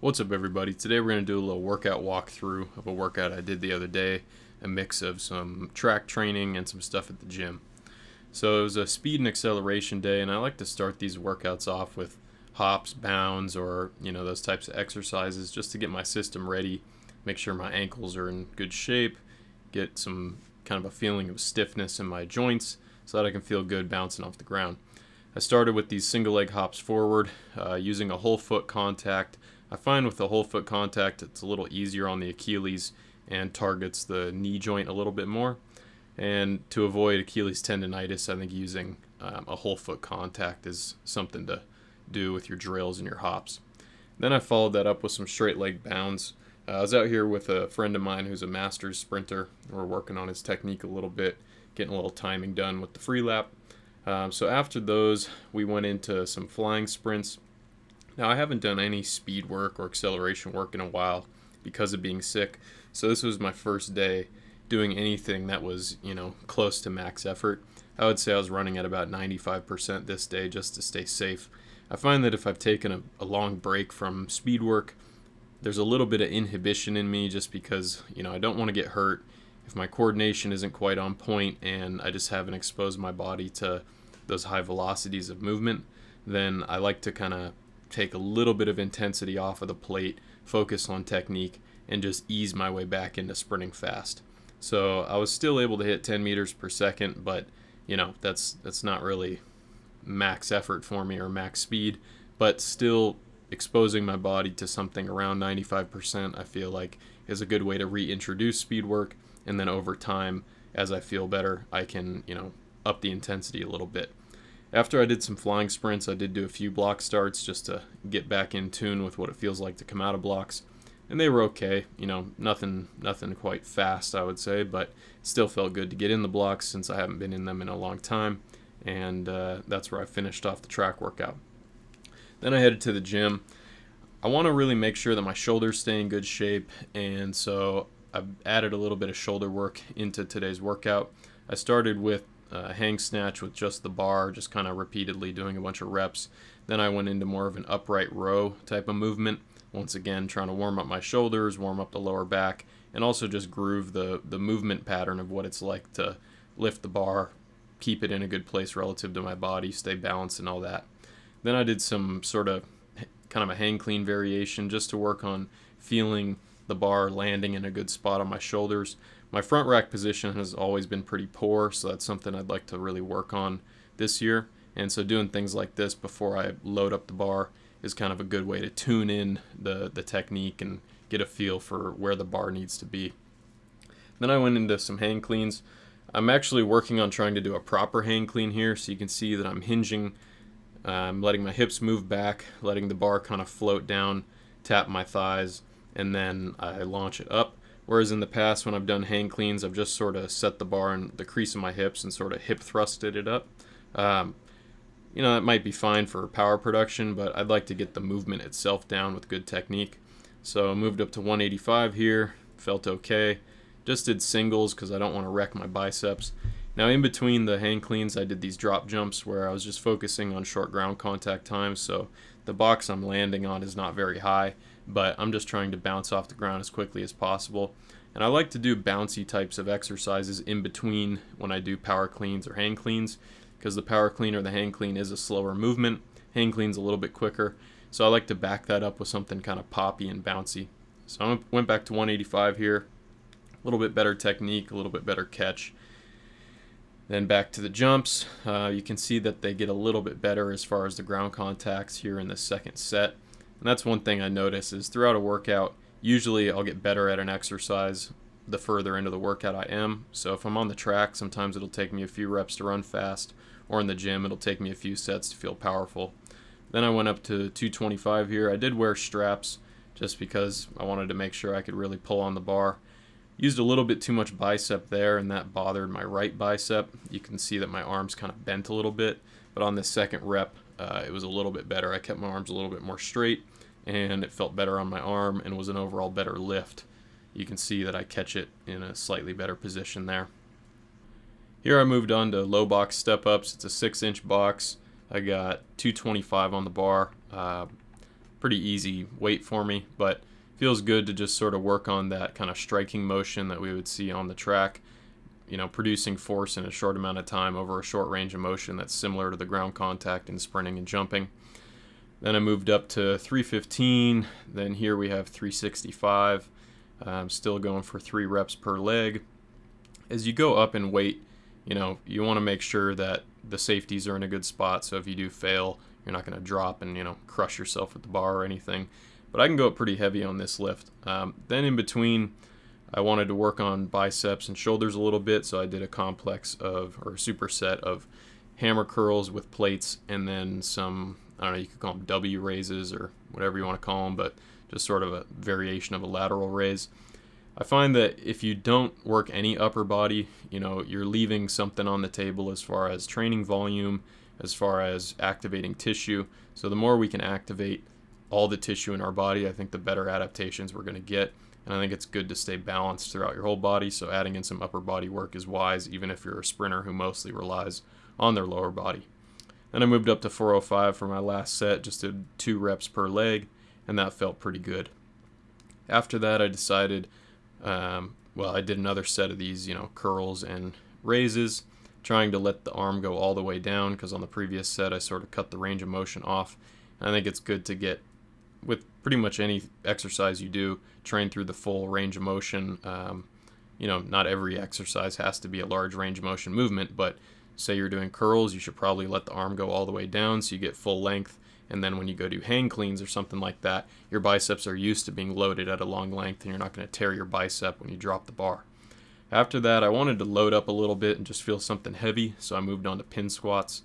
What's up, everybody? Today we're going to do a little workout walkthrough of a workout I did the other day, a mix of some track training and some stuff at the gym. So it was a speed and acceleration day, and I like to start these workouts off with hops, bounds, or those types of exercises just to get my system ready, make sure my ankles are in good shape, get some kind of a feeling of stiffness in my joints so that I can feel good bouncing off the ground. I started with these single leg hops forward using a whole foot contact. I find with the whole foot contact it's a little easier on the Achilles and targets the knee joint a little bit more. And to avoid Achilles tendonitis, I think using a whole foot contact is something to do with your drills and your hops. Then I followed that up with some straight leg bounds. I was out here with a friend of mine who's a masters sprinter. We're working on his technique a little bit, getting a little timing done with the free lap. So after those, we went into some flying sprints. Now, I haven't done any speed work or acceleration work in a while because of being sick, so this was my first day doing anything that was, close to max effort. I would say I was running at about 95% this day just to stay safe. I find that if I've taken a long break from speed work, there's a little bit of inhibition in me just because, I don't want to get hurt. If my coordination isn't quite on point and I just haven't exposed my body to those high velocities of movement, then I like to kind of take a little bit of intensity off of the plate, focus on technique, and just ease my way back into sprinting fast. So I was still able to hit 10 meters per second, but that's not really max effort for me or max speed, but still exposing my body to something around 95% I feel like is a good way to reintroduce speed work, and then over time as I feel better I can up the intensity a little bit. After I did some flying sprints, I did do a few block starts just to get back in tune with what it feels like to come out of blocks. And they were okay, nothing quite fast, I would say, but it still felt good to get in the blocks since I haven't been in them in a long time. And that's where I finished off the track workout. Then I headed to the gym. I want to really make sure that my shoulders stay in good shape, and so I've added a little bit of shoulder work into today's workout. I started with hang snatch with just the bar, just kind of repeatedly doing a bunch of reps. Then I went into more of an upright row type of movement, once again trying to warm up my shoulders, warm up the lower back, and also just groove the movement pattern of what it's like to lift the bar, keep it in a good place relative to my body, stay balanced and all that. Then I did some sort of kind of a hang clean variation just to work on feeling the bar landing in a good spot on my shoulders. My front rack position has always been pretty poor, so that's something I'd like to really work on this year. And so doing things like this before I load up the bar is kind of a good way to tune in the technique and get a feel for where the bar needs to be. Then I went into some hang cleans. I'm actually working on trying to do a proper hang clean here, so you can see that I'm hinging. I'm letting my hips move back, letting the bar kind of float down, tap my thighs, and then I launch it up. Whereas in the past when I've done hang cleans, I've just sort of set the bar in the crease of my hips and sort of hip thrusted it up. That might be fine for power production, but I'd like to get the movement itself down with good technique. So I moved up to 185 here, felt okay. Just did singles because I don't want to wreck my biceps. Now in between the hang cleans, I did these drop jumps where I was just focusing on short ground contact times, so the box I'm landing on is not very high, but I'm just trying to bounce off the ground as quickly as possible. And I like to do bouncy types of exercises in between when I do power cleans or hang cleans, because the power clean or the hang clean is a slower movement, hang clean's a little bit quicker, so I like to back that up with something kind of poppy and bouncy. So I went back to 185 here, a little bit better technique, a little bit better catch. Then back to the jumps. You can see that they get a little bit better as far as the ground contacts here in the second set. And that's one thing I notice is throughout a workout, usually I'll get better at an exercise the further into the workout I am. So if I'm on the track, sometimes it'll take me a few reps to run fast, or in the gym, it'll take me a few sets to feel powerful. Then I went up to 225 here. I did wear straps just because I wanted to make sure I could really pull on the bar. Used a little bit too much bicep there, and that bothered my right bicep. You can see that my arms kind of bent a little bit, but on this second rep, it was a little bit better. I kept my arms a little bit more straight, and it felt better on my arm and was an overall better lift. You can see that I catch it in a slightly better position there. Here I moved on to low box step-ups. It's a 6-inch box. I got 225 on the bar. pretty easy weight for me, but feels good to just sort of work on that kind of striking motion that we would see on the track, producing force in a short amount of time over a short range of motion that's similar to the ground contact in sprinting and jumping. Then I moved up to 315, then here we have 365. I'm still going for 3 reps per leg. As you go up in weight, you want to make sure that the safeties are in a good spot, so if you do fail, you're not going to drop and, crush yourself with the bar or anything. But I can go up pretty heavy on this lift. Then in between, I wanted to work on biceps and shoulders a little bit, so I did a superset of hammer curls with plates and then some, I don't know, you could call them W raises or whatever you want to call them, but just sort of a variation of a lateral raise. I find that if you don't work any upper body, you're leaving something on the table as far as training volume, as far as activating tissue. So the more we can activate all the tissue in our body, I think the better adaptations we're going to get. And I think it's good to stay balanced throughout your whole body, so adding in some upper body work is wise, even if you're a sprinter who mostly relies on their lower body. Then I moved up to 405 for my last set, just did 2 reps per leg, and that felt pretty good. After that, I decided, I did another set of these, curls and raises, trying to let the arm go all the way down, because on the previous set I sort of cut the range of motion off. And I think it's good to get, with pretty much any exercise you do, train through the full range of motion. Not every exercise has to be a large range of motion movement, but say you're doing curls, you should probably let the arm go all the way down so you get full length. And then when you go do hang cleans or something like that, your biceps are used to being loaded at a long length and you're not going to tear your bicep when you drop the bar. After that, I wanted to load up a little bit and just feel something heavy, so I moved on to pin squats.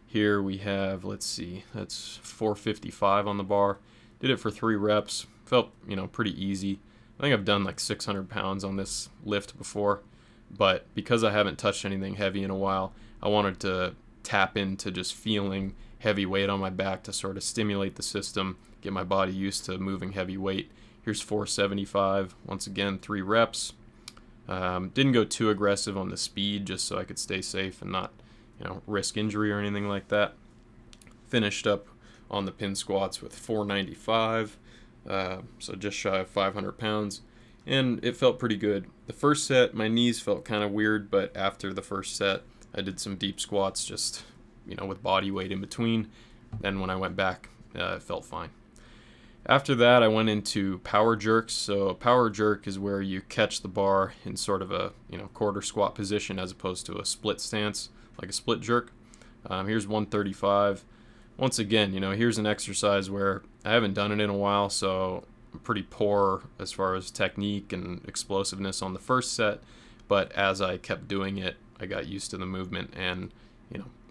Here we have, that's 455 on the bar. Did it for 3 reps. Felt, pretty easy. I think I've done like 600 pounds on this lift before, but because I haven't touched anything heavy in a while, I wanted to tap into just feeling heavy weight on my back to sort of stimulate the system, get my body used to moving heavy weight. Here's 475. Once again, 3 reps. Didn't go too aggressive on the speed, just so I could stay safe and not, risk injury or anything like that. Finished up on the pin squats with 495, so just shy of 500 pounds, and it felt pretty good. The first set, my knees felt kind of weird, but after the first set, I did some deep squats just, with body weight in between. Then when I went back, it felt fine. After that, I went into power jerks. So a power jerk is where you catch the bar in sort of a quarter squat position as opposed to a split stance, like a split jerk. Here's 135. Once again, here's an exercise where I haven't done it in a while, so I'm pretty poor as far as technique and explosiveness on the first set. But as I kept doing it, I got used to the movement and,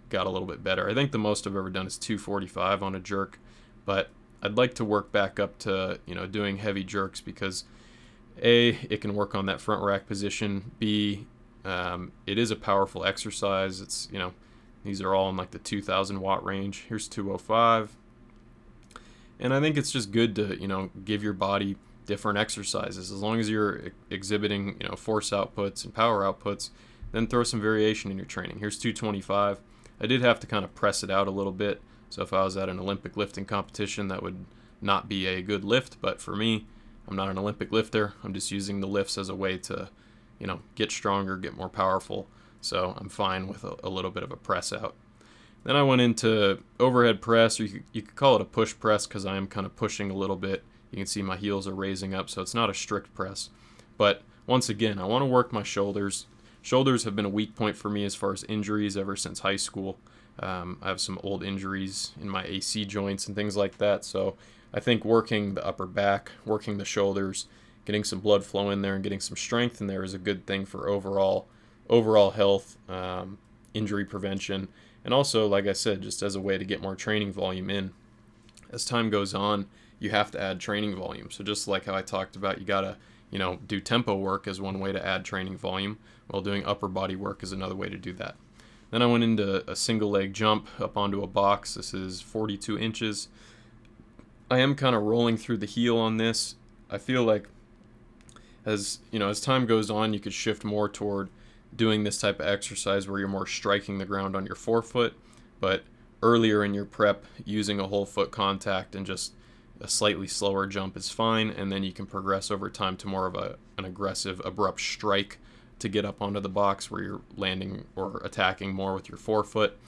got a little bit better. I think the most I've ever done is 245 on a jerk, but I'd like to work back up to, doing heavy jerks because A, it can work on that front rack position. B, it is a powerful exercise. It's, these are all in like the 2,000 watt range. Here's 205. And I think it's just good to, give your body different exercises. As long as you're exhibiting, force outputs and power outputs, then throw some variation in your training. Here's 225. I did have to kind of press it out a little bit. So if I was at an Olympic lifting competition, that would not be a good lift. But for me, I'm not an Olympic lifter. I'm just using the lifts as a way to, get stronger, get more powerful. So I'm fine with a little bit of a press out. Then I went into overhead press, or you could call it a push press because I am kind of pushing a little bit. You can see my heels are raising up, so it's not a strict press. But once again, I want to work my shoulders. Shoulders have been a weak point for me as far as injuries ever since high school. I have some old injuries in my AC joints and things like that, so I think working the upper back, working the shoulders, getting some blood flow in there and getting some strength in there is a good thing for overall health, injury prevention, and also, like I said, just as a way to get more training volume in. As time goes on, you have to add training volume. So just like how I talked about, you gotta, do tempo work as one way to add training volume, while doing upper body work is another way to do that. Then I went into a single leg jump up onto a box. This is 42 inches. I am kind of rolling through the heel on this. I feel like as time goes on, you could shift more toward doing this type of exercise where you're more striking the ground on your forefoot, but earlier in your prep, using a whole foot contact and just A slightly slower jump is fine, and then you can progress over time to more of an aggressive, abrupt strike to get up onto the box where you're landing or attacking more with your forefoot.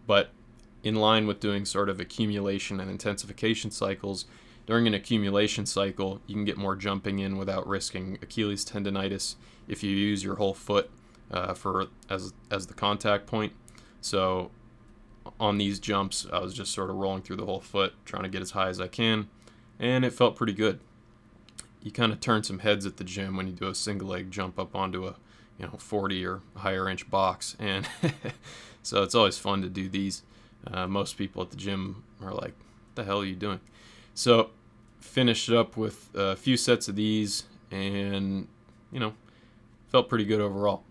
But in line with doing sort of accumulation and intensification cycles, during an accumulation cycle, you can get more jumping in without risking Achilles tendonitis if you use your whole foot as the contact point. So on these jumps, I was just sort of rolling through the whole foot, trying to get as high as I can, and it felt pretty good. You kind of turn some heads at the gym when you do a single leg jump up onto a 40 or higher inch box, and so it's always fun to do these. Most people at the gym are like, what the hell are you doing? So finished up with a few sets of these, and felt pretty good overall.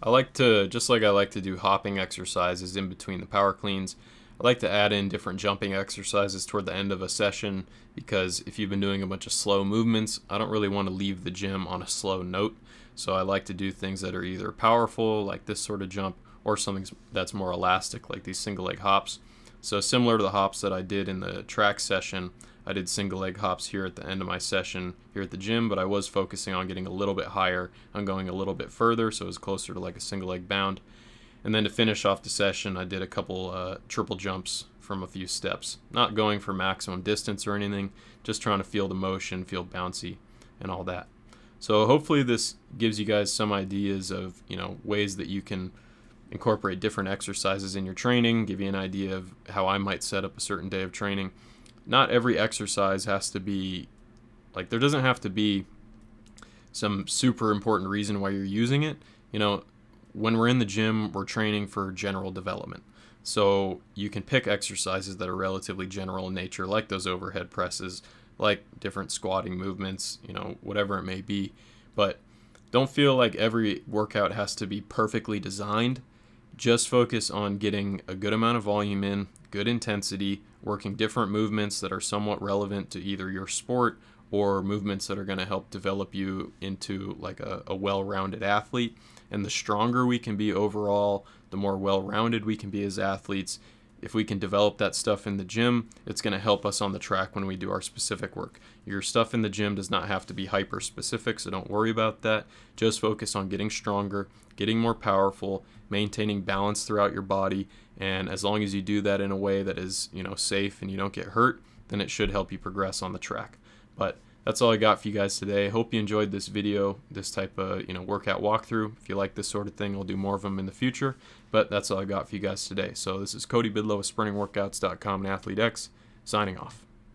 I like to do hopping exercises in between the power cleans. I like to add in different jumping exercises toward the end of a session, because if you've been doing a bunch of slow movements, I don't really want to leave the gym on a slow note. So I like to do things that are either powerful, like this sort of jump, or something that's more elastic, like these single leg hops. So similar to the hops that I did in the track session, I did single leg hops here at the end of my session here at the gym, but I was focusing on getting a little bit higher, on going a little bit further, so it was closer to like a single leg bound. And then to finish off the session, I did a couple triple jumps from a few steps. Not going for maximum distance or anything, just trying to feel the motion, feel bouncy, and all that. So hopefully this gives you guys some ideas of ways that you can incorporate different exercises in your training, give you an idea of how I might set up a certain day of training. Not every exercise has to be, there doesn't have to be some super important reason why you're using it. When we're in the gym, we're training for general development. So you can pick exercises that are relatively general in nature, like those overhead presses, like different squatting movements, whatever it may be. But don't feel like every workout has to be perfectly designed. Just focus on getting a good amount of volume in, good intensity, working different movements that are somewhat relevant to either your sport or movements that are going to help develop you into like a well-rounded athlete. And the stronger we can be overall, the more well-rounded we can be as athletes. If we can develop that stuff in the gym, it's going to help us on the track when we do our specific work. Your stuff in the gym does not have to be hyper-specific, so don't worry about that. Just focus on getting stronger, getting more powerful, maintaining balance throughout your body, and as long as you do that in a way that is, safe and you don't get hurt, then it should help you progress on the track. But that's all I got for you guys today. Hope you enjoyed this video, this type of workout walkthrough. If you like this sort of thing, I'll do more of them in the future. But that's all I got for you guys today. So this is Cody Bidlow with SprintingWorkouts.com and ATHLETE.X signing off.